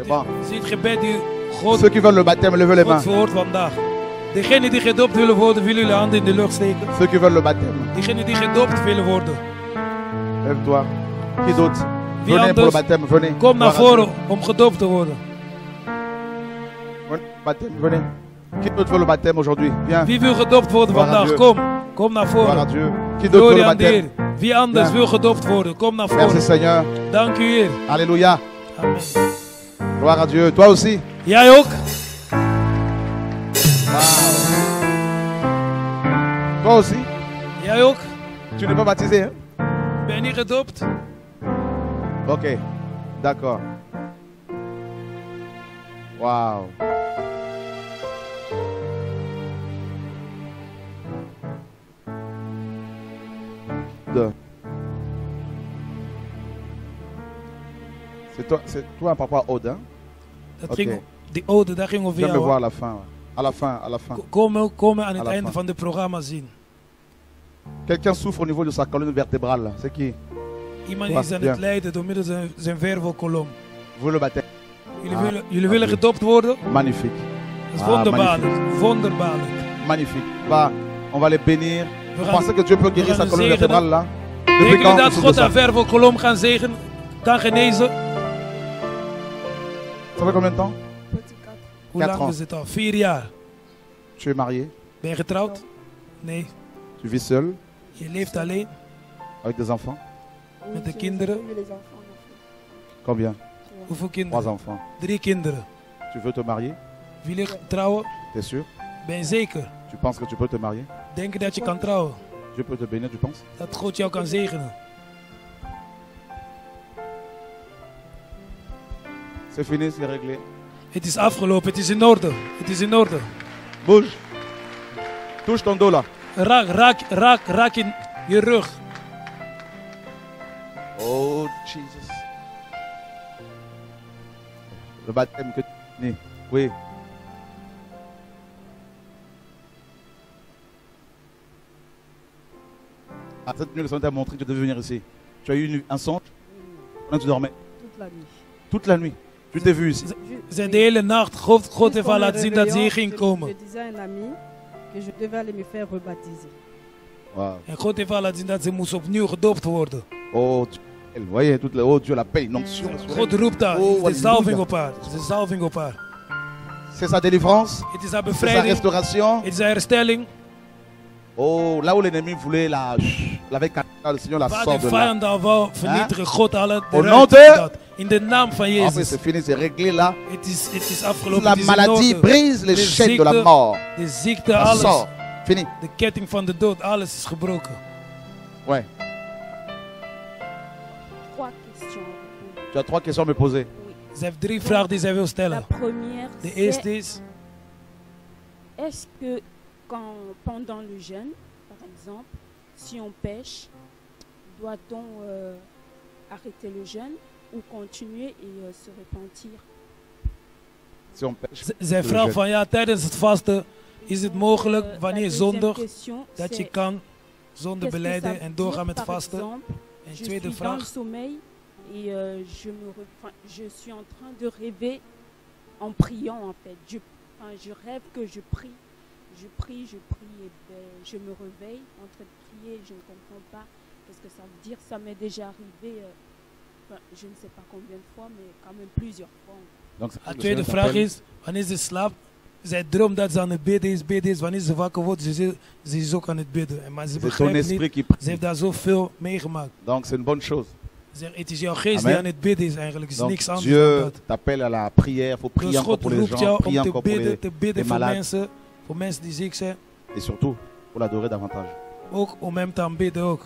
Bon. Zie het gebed die God, Ceux qui veulent le baptême, levez les God mains. verhoort vandaag. Degenen die gedoopt willen worden, willen jullie handen in de lucht steken. Ceux qui veulent le baptême, Degenen die gedoopt willen worden. lève-toi. Qui d'autre? Wie Venez pour le anders? baptême, venez. Kom naar Gloire à voren om gedoopt te worden. Dieu. Venez, baptême, venez. Qui d'autre veut le baptême aujourd'hui? Viens. Wie wil gedoopt worden Gloire à vandaag? Dieu. Kom naar Gloire à voren. Dieu. Qui d'autre veut Glorie le aan de Heer. baptême? Wie anders Ja. wil gedoopt worden? Kom naar Merci voren. Seigneur. Dank u Heer. Alléluia. Amen. Gloire à Dieu. Toi aussi. Jij ook? Toi aussi. Jij ook? Tu n'es pas baptisé, hein? Ben je niet gedoopt? Ok. D'accord. Waouh. Deux. C'est toi, papa Aude, hein? Dat Oké. ging, die ode, daar ging over Viens me jou. voir à la fin. À la fin, à la fin. Komen aan het la einde fin. van dit programma zien. Quelqu'un souffre au niveau de sa colonne vertébrale, là. C'est qui? Iemand Ja, is aan ja. het lijden door middel van zijn vervelkolom. Vous le baptême. Jullie willen gedoopt worden? Magnifique. Dat is Ah, wonderbaarlijk. Wonderbaarlijk. Magnifique. On va les bénir. Vous gaan- pensez que Dieu peut guérir we sa gaan colonne zegenen. vertébrale là? Denken Depuis jullie quand dat vous God faites haar ça? vervelkolom kan genezen? Ça fait combien de temps? Hoe 4 lang ans. is het al? 4 jaar. Tu es marié? Ben je getrouwd? Nee. Tu vis seul? Je leeft alleen Avec des enfants? met de kinderen. Combien? Hoeveel 3 kinderen? enfants. 3 kinderen. Tu veux te marier? Wil je trouwen? T'es sûr? Ben je zeker? Tu penses que tu peux te marier? Denk je dat je kan trouwen? Dieu peut te bénir, tu penses? Dat God jou kan zegenen? C'est fini, c'est réglé. Het is afgelopen, het is in orde. Het is in orde. Bouge. Touche ton dos là. Raak in je rug. Oh Jesus. Le baptême que tu... Oui. À cette nuit, le Seigneur t'a montré que tu devais venir ici. Tu as eu un songe? Quand tu dormais? Toute la nuit. Toute la nuit. Tu t'es vu ici. Ze de hele nacht. God heeft al Comme laten zien dat ze hier réveillant, ging komen. Je disais à un ami que je devais aller me faire rebaptiser. Wow. En God heeft al laten zien dat ze moest opnieuw gedoopt worden. Oh Dieu. Vous voyez, oh Dieu, la paix, une onction. God roept haar. Oh, Het is de zalving halleluja. op haar. Het is de zalving op haar. C'est sa délivrance. Het is haar C'est sa bevrijding. restauration. Het is haar herstelling. Oh, là où l'ennemi voulait l'avait le Seigneur la Waar sort de de là. vijand al wou vernietigen, God haalt het Au nom eruit. de- Dat. In de naam van Après, Jezus. c'est fini, c'est réglé là. Het is afgelopen. La Het is in maladie orde. brise les De chaînes de la ziekte, mort. de ziekte, Ça alles. sort. Fini. De ketting van de dood, alles is gebroken. Ouais. 3 questions à vous poser. Tu as 3 questions à me poser. Oui. Ze heeft 3 vragen die zij wil La stellen. première, De c'est eerste is, est-ce que pendant le jeûne, par exemple, si on pêche, doit-on arrêter le jeûne ou continuer et se repentir? Si on pêche. zij le vraagt jeûne. van ja, tijdens het vasten is het mogelijk La wanneer je deuxième zondigt question, dat je c'est kan zonde qu'est-ce que ça beleiden veut en dire, doorgaan met par vasten. exemple, En je tweede suis dans le vraag, sommeil et je suis en train de rêver en priant en fait. Je rêve que je prie. Je prie et ben, je me réveille en train de prier. Je ne comprends pas qu'est-ce que ça veut dire. Ça m'est déjà arrivé, je ne sais pas combien de fois, mais quand même plusieurs fois. Donc, haar le tweede Seigneur vraag t'appelle. is, wanneer ze slaapt, zij droomt dat ze aan het bidden is. Wanneer ze wakker wordt, ze is ook aan het bidden. Maar ze C'est ton begrijpt esprit niet, qui ze prie. heeft daar zoveel meegemaakt. Donc c'est une bonne chose. Ze zegt, het is jouw geest Amen. die aan het bidden is eigenlijk, het is Donc niks anders dan Dieu dat. t'appelle à la prière. Il faut prier Dus encore God pour les roept gens, jou prier om encore te pour bidden les voor malades. mensen die ziek zijn. Et surtout pour l'adorer davantage. Ook om hem te aanbidden ook.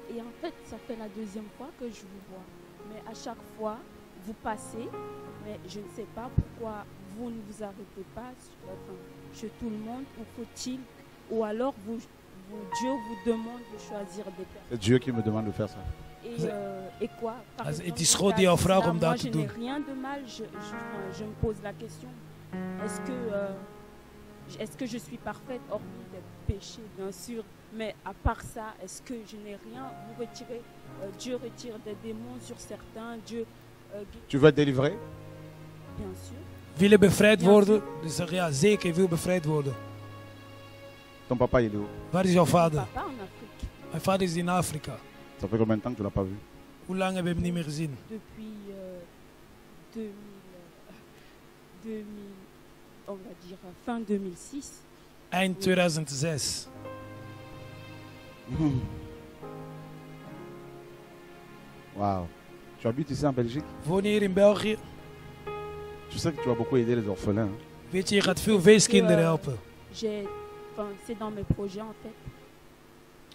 Et en fait, ça fait la deuxième fois que je vous vois. Mais à chaque fois, vous passez, mais je ne sais pas pourquoi vous ne vous arrêtez pas chez tout le monde, ou faut-il, ou alors Dieu vous demande de choisir des personnes. C'est Dieu qui me demande de faire ça. Et quoi par Also, exemple, het is dans God die jou vraagt cela, om moi, dat te je doen. n'ai rien de mal, je me pose la question. Est-ce que je suis parfaite, hormis des péchés, bien sûr, mais à part ça, est-ce que je n'ai rien? Dieu retire des démons sur certains, Tu veux être délivré? Bien sûr. Willen bevrijd Ja, worden. Dus zeg ja, zeker, je wil bevrijd worden. Ton papa, il est où? Waar is jouw vader? Papa en Afrique. Mijn vader is in Afrika. Ça fait combien de temps que tu l'as pas vu? Hoe lang hebben we hem niet meer gezien? Depuis 2000, on va dire fin 2006. Eind 2006. Waouh. Tu habites ici en Belgique? Woon je hier in België? Tu sais que tu vas beaucoup aider les orphelins. Hein? Weet je, je gaat veel weeskinderen helpen. C'est dans mes projets en fait.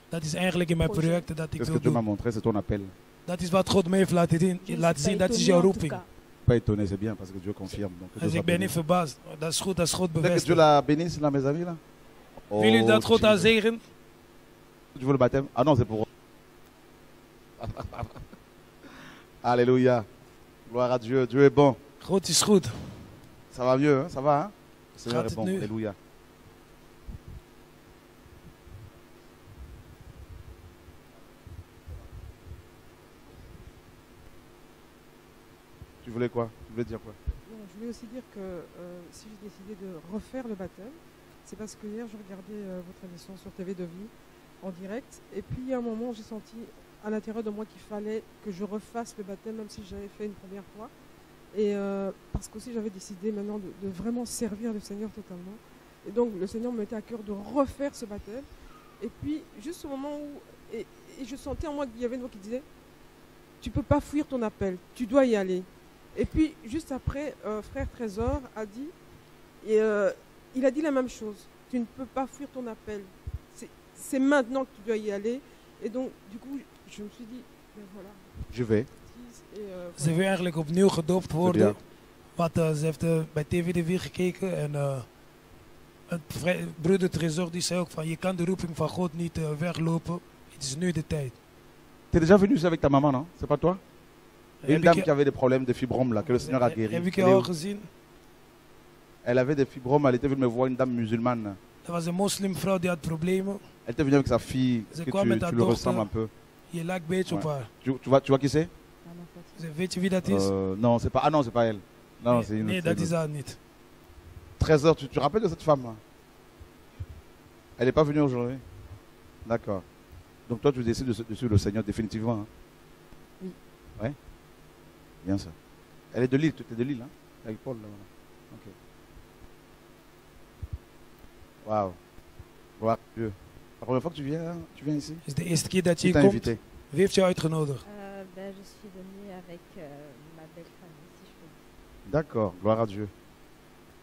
Dat is eigenlijk in mijn projecten dat ik C'est ce que wil Dieu m'a doen. montré, c'est ton appel. Dat is wat God me heeft laten Je ne suis zien. pas Dat is étonnée jouw en tout roeping. cas. Pas étonné, c'est bien parce que Dieu confirme. Donc, que Dieu Dus soit ik ben béni. niet verbaasd. Dat is goed als God Dès que Dieu bevestigt. la bénisse, là, mes amis, là. Oh, Wil je dat God haar Jesus. zegen? Tu veux le baptême? Ah non, c'est pour. Alléluia. Gloire à Dieu. Dieu est bon. God is goed. Ça va mieux, hein? Ça va, hein? Le Seigneur Gaat est het bon. nu? Alléluia. Tu voulais quoi? Tu voulais dire quoi? Non, je voulais aussi dire que si j'ai décidé de refaire le baptême, c'est parce que hier je regardais votre émission sur TV de Vie en direct, et puis à un moment j'ai senti à l'intérieur de moi qu'il fallait que je refasse le baptême, même si j'avais fait une première fois, et parce qu'aussi j'avais décidé maintenant de vraiment servir le Seigneur totalement, et donc le Seigneur me mettait à cœur de refaire ce baptême, et puis juste au moment où, et je sentais en moi qu'il y avait une voix qui disait, tu peux pas fuir ton appel, tu dois y aller. Et puis, juste après, frère Trésor a dit, il a dit la même chose. Tu ne peux pas fuir ton appel. C'est maintenant que tu dois y aller. Et donc, du coup, je me suis dit, ben voilà. Je vais. Ze wil eigenlijk opnieuw gedoopt worden. Want ze heeft bij TV gekeken en broeder Trésor die zei ook van je kan de roeping van God niet weglopen. Het is nu de tijd. Tu es déjà venu ici avec ta maman, non? C'est pas toi? Une dame qui avait des problèmes de fibromes là, que le Seigneur a guéri. Heb ik je al gezien? Elle avait des fibromes, elle était venue me voir, une dame musulmane. Er was een moslimvrouw die had problemen. Elle était venue avec sa fille, Ze que kwam met tu haar le ressembles un dochter. peu. Je lijkt een beetje op haar. Tu vois qui c'est? Weet je wie dat is? Non, c'est pas. Ah non, c'est pas elle. Non, c'est une. Nee, dat is haar niet. Trésor, tu te rappelles de cette femme là? Elle n'est pas venue aujourd'hui? D'accord. Donc toi, tu décides de suivre le Seigneur définitivement. Hein? Oui. Ouais? Bien ça. Elle est de Lille, tu es de Lille, hein? Avec Paul là. Voilà. Ok. Waouh. Gloire à Dieu. La première fois que tu viens ici? Is de eerste keer dat je Qui t'a hier komt? invité? Wie heeft jou uitgenodigd? Je suis venue avec ma belle famille, si je peux dire. D'accord. Gloire à Dieu.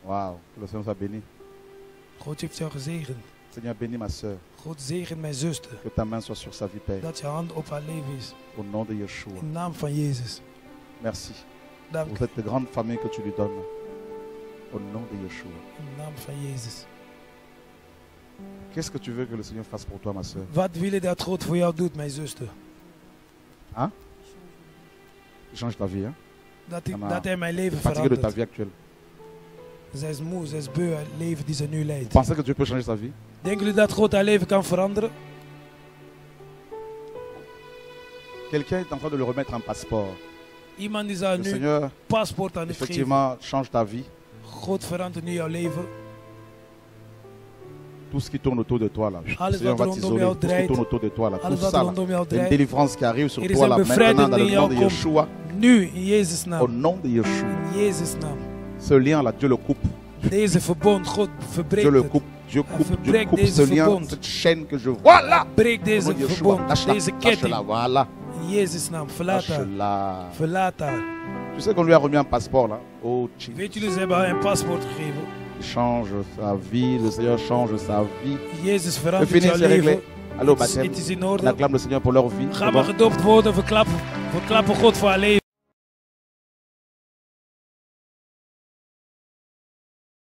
Waouh. Que le Seigneur soit béni. God heeft jou gezegend. Seigneur, bénis ma soeur. God zegen mijn zuster. Que ta main soit sur sa vie, Père. Dat je hand op haar leven is. Au nom de Yeshua. In de naam van Jezus. Merci Dank pour cette grande famille que tu lui donnes. Au nom de Yeshua. in de naam van Jezus. Qu'est-ce que tu veux que le Seigneur fasse pour toi, ma soeur? Wat wil je dat God voor jou doet, mijn zuster? Hein? Change ta vie, hein? Dat hij mijn leven Fatigué de ta verandert. vie actuelle. Zij is moe, zij is beu aan het leven die ze nu Vous leidt. pensez que Dieu peut changer sa vie? Denken jullie dat God haar leven kan veranderen? Quelqu'un est en train de le remettre en passeport. Iemand die zou Le nu Seigneur, paspoort aan het geven. effectivement, change ta vie. God verandert nu jouw leven. Tout ce qui tourne autour de toi, là. Le Alles Seigneur wat va rondom t'isoler. jou Tout ce qui draait. tourne autour de toi, là. Tout Alles wat ça, là. rondom jou Il y a une draait. délivrance qui arrive sur Er is toi, een là, maintenant, bevrijding dans die le in nom jou de komt. Yeshua. Nu, in Jezus' Au naam. nom de Yeshua. In Jezus' naam. Ce lien-là, Dieu le coupe. Deze verbond, God Dieu verbreekt le het. coupe. Dieu Hij coupe. Dieu verbreekt coupe deze ce lien, verbond. cette chaîne que je vois là. Breek Au deze nom de Yeshua. verbond, Lâche-la. deze Lâche-la. ketting. Voilà. In Jezus' naam. Verlaat haar. Lâche-la. Verlaat haar. Tu sais qu'on lui a remis un passeport là. Oh, Weet jullie, ze hebben haar een paspoort gegeven. Il change sa vie, le Seigneur change sa vie. Jezus C'est verandert fini, jouw c'est réglé. leven. Allez au Het is- baptême. Het is in On orde. acclame le Seigneur pour leur vie. Ga maar gedoopt worden. We klappen God voor haar leven.